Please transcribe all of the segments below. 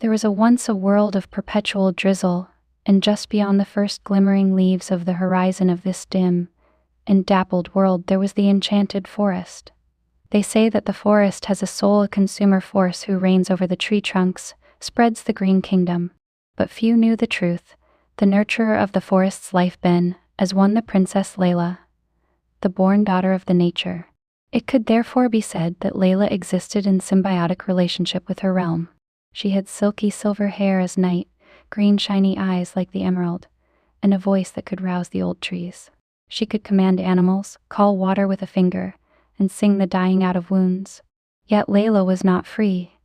There was once a world of perpetual drizzle, and just beyond the first glimmering leaves of the horizon of this dim and dappled world there was the Enchanted Forest. They say that the forest has a soul, a consumer force who reigns over the tree trunks, spreads the green kingdom. But few knew the truth. The nurturer of the forest's life been, as one the Princess Elyra, the born daughter of the nature. It could therefore be said that Elyra existed in symbiotic relationship with her realm. She had silky silver hair as night, green shiny eyes like the emerald, and a voice that could rouse the old trees. She could command animals, call water with a finger, and sing the dying out of wounds. Yet Elyra was not free.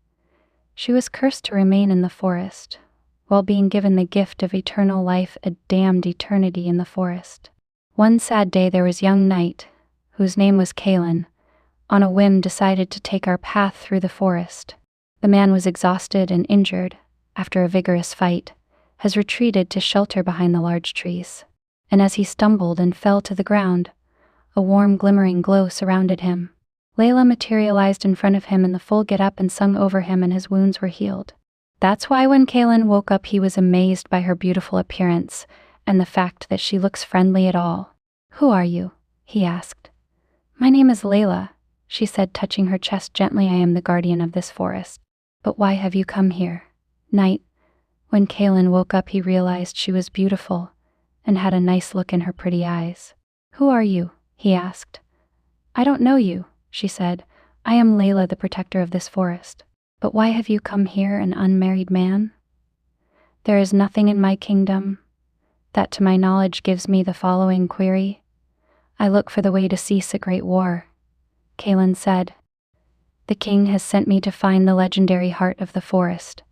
She was cursed to remain in the forest, while being given the gift of eternal life, a damned eternity in the forest. One sad day there was young knight, whose name was Kaelin, on a whim decided to take our path through the forest. The man was exhausted and injured, after a vigorous fight, has retreated to shelter behind the large trees. And as he stumbled and fell to the ground, a warm glimmering glow surrounded him. Elyra materialized in front of him in the full get-up and sung over him, and his wounds were healed. That's why when Kaelin woke up he was amazed by her beautiful appearance, and the fact that she looks friendly at all. "Who are you?" he asked. "My name is Elyra," she said, touching her chest gently. "I am the guardian of this forest." "But why have you come here?" "Night." When Kaelin woke up he realized she was beautiful, and had a nice look in her pretty eyes. "Who are you?" he asked. "I don't know you," she said. "I am Elyra, the protector of this forest." "But why have you come here, an unmarried man?" "There is nothing in my kingdom that to my knowledge gives me the following query. I look for the way to cease a great war," Kaelin said. "The king has sent me to find the legendary heart of the forest,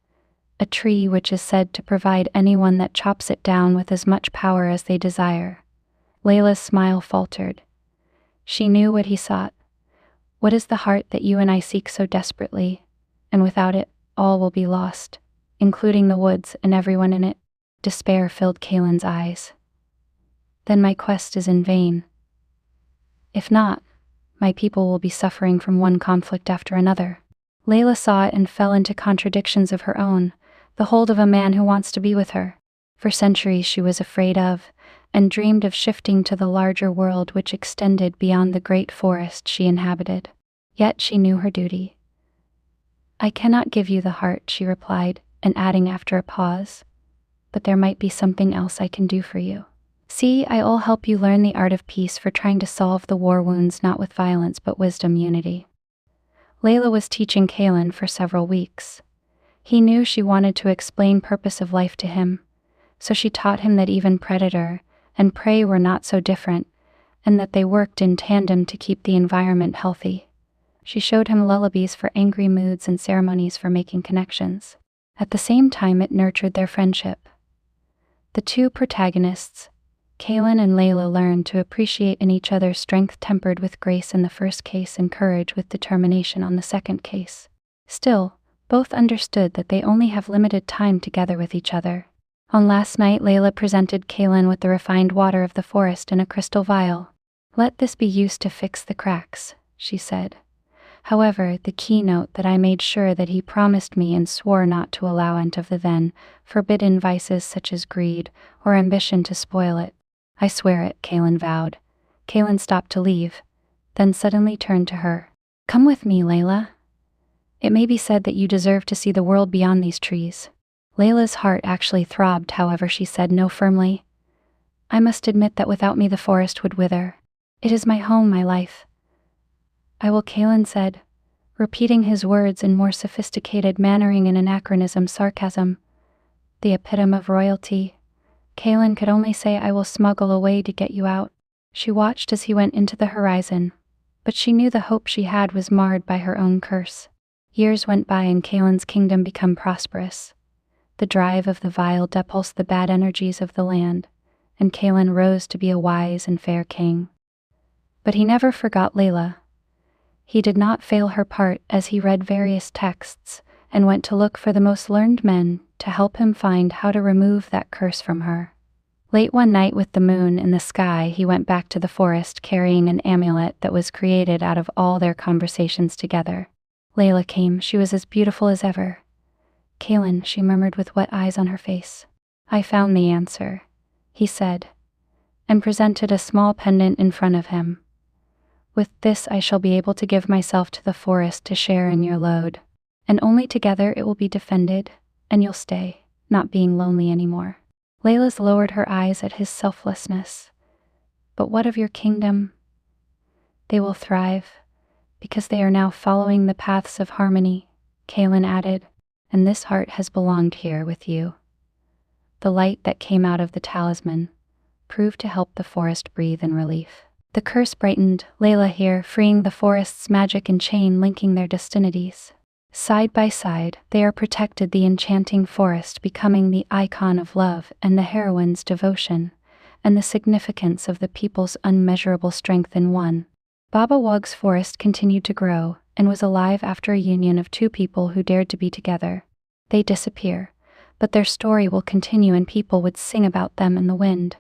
a tree which is said to provide anyone that chops it down with as much power as they desire." Elyra's smile faltered. She knew what he sought. "What is the heart that you and I seek so desperately? And without it, all will be lost, including the woods and everyone in it." Despair filled Kaelin's eyes. "Then my quest is in vain. If not, my people will be suffering from one conflict after another." Elyra saw it and fell into contradictions of her own, the hold of a man who wants to be with her. For centuries she was afraid of, and dreamed of shifting to the larger world which extended beyond the great forest she inhabited. Yet she knew her duty. "I cannot give you the heart," she replied, and adding after a pause, "but there might be something else I can do for you. See, I'll help you learn the art of peace, for trying to solve the war wounds not with violence but wisdom, unity." Elyra was teaching Kaelin for several weeks. He knew she wanted to explain purpose of life to him, so she taught him that even predator and prey were not so different, and that they worked in tandem to keep the environment healthy. She showed him lullabies for angry moods and ceremonies for making connections. At the same time it nurtured their friendship. The two protagonists, Kaelin and Elyra, learned to appreciate in each other strength tempered with grace in the first case and courage with determination on the second case. Still, both understood that they only have limited time together with each other. On last night Elyra presented Kaelin with the refined water of the forest in a crystal vial. "Let this be used to fix the cracks," she said. "However, the keynote that I made sure that he promised me and swore not to allow any of the then forbidden vices such as greed or ambition to spoil it." "I swear it," Kaelin vowed. Kaelin stopped to leave, then suddenly turned to her. "Come with me, Elyra. It may be said that you deserve to see the world beyond these trees." Layla's heart actually throbbed, however she said no firmly. "I must admit that without me the forest would wither. It is my home, my life." "I will," Kaelin said, repeating his words in more sophisticated mannering and anachronism sarcasm. The epitome of royalty. Kaelin could only say, "I will smuggle a way to get you out." She watched as he went into the horizon, but she knew the hope she had was marred by her own curse. Years went by and Kaelin's kingdom became prosperous. The drive of the vial depulsed the bad energies of the land, and Kaelin rose to be a wise and fair king. But he never forgot Elyra. He did not fail her part as he read various texts and went to look for the most learned men to help him find how to remove that curse from her. Late one night with the moon in the sky, he went back to the forest carrying an amulet that was created out of all their conversations together. Elyra came. She was as beautiful as ever. Kaelin, she murmured with wet eyes on her face. I found the answer, he said, and presented a small pendant in front of him. With this I shall be able to give myself to the forest to share in your load, and only together it will be defended, and you'll stay, not being lonely anymore. Layla's lowered her eyes at his selflessness. But what of your kingdom? They will thrive, because they are now following the paths of harmony, Kaelin added, and this heart has belonged here with you. The light that came out of the talisman proved to help the forest breathe in relief. The curse brightened, Layla here, freeing the forest's magic and chain linking their destinities. Side by side, they are protected, the enchanting forest becoming the icon of love and the heroine's devotion, and the significance of the people's unmeasurable strength in one. Baba Wug's forest continued to grow, and was alive after a union of two people who dared to be together. They disappear, but their story will continue and people would sing about them in the wind.